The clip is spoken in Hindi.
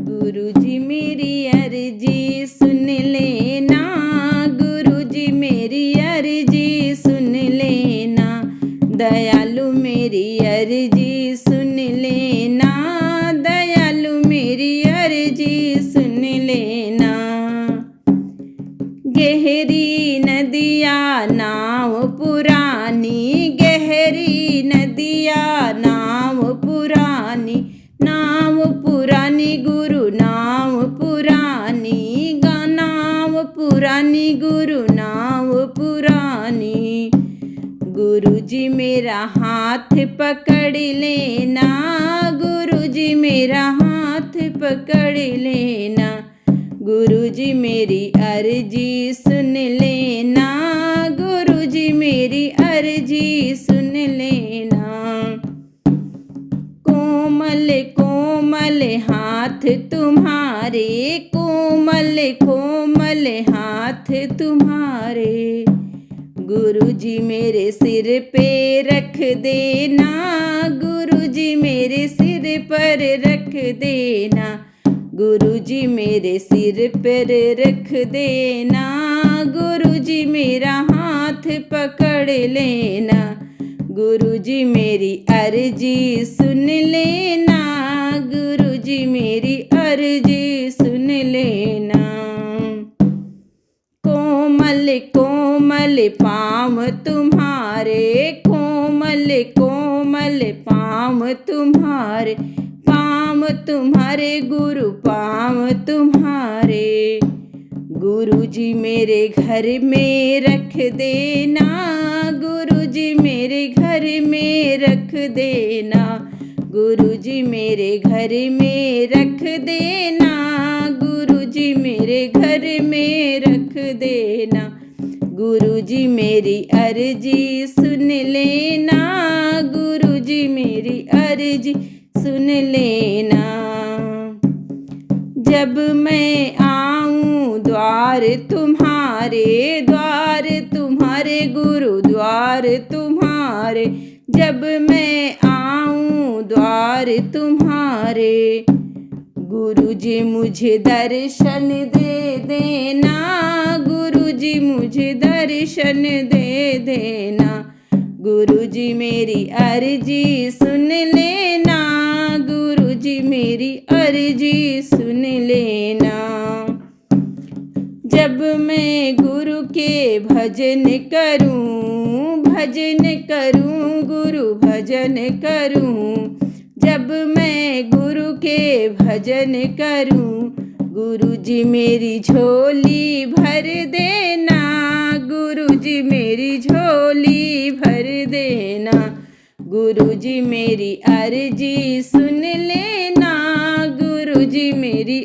गुरुजी मेरी अर्जी सुन लेना, गुरुजी मेरी अर्जी सुन लेना, दयालु मेरी अर्जी सुन लेना, दयालु मेरी अर्जी सुन लेना। गहरी नदिया नाव पुरानी, गहरी नदिया नाव पुरानी, नाव पुरानी गुरु नाव पुरानी, नाव पुरानी गुरु नाव पुरानी। गुरुजी मेरा हाथ पकड़ लेना, गुरुजी मेरा हाथ पकड़ लेना, गुरुजी मेरी अर्जी सुन लेना, गुरुजी मेरी अर्जी सुन लेना। कोमल कोमल हाथ तुम्हारे, कोमल कोमल हाथ तुम्हारे, गुरुजी मेरे सिर पे रख देना, गुरुजी मेरे सिर पर रख देना, गुरुजी मेरे सिर पर रख देना, गुरुजी मेरा हाथ पकड़ लेना, गुरुजी मेरी अर्जी सुन लेना, गुरुजी मेरी अर्जी सुन लेना। कोमल कोमल पाँव तुम्हारे, कोमल कोमल पाँव तुम्हारे, पाँव तुम्हारे गुरु पाँव तुम्हारे, गुरुजी मेरे घर में रख देना, गुरुजी मेरे घर में रख देना, गुरुजी मेरे घर में रख देना, गुरुजी मेरे घर में रख देना, गुरुजी मेरी अर्जी सुन लेना, गुरुजी मेरी अर्जी सुन लेना। जब मैं आऊं द्वार तुम्हारे, द्वार तुम्हारे गुरु द्वार तुम्हारे, जब मैं आऊं द्वार तुम्हारे, गुरुजी मुझे दर्शन दे देना, गुरुजी मुझे दर्शन दे देना, गुरुजी मेरी अर्जी सुन लेना, गुरुजी मेरी अर्जी सुन लेना। जब मैं गुरु के भजन करूं, भजन करूं गुरु भजन करूं, जब मैं गुरु के भजन करूं, गुरुजी मेरी झोली भर देना, गुरुजी मेरी झोली भर देना, गुरुजी मेरी अर्जी सुन लेना, गुरुजी मेरी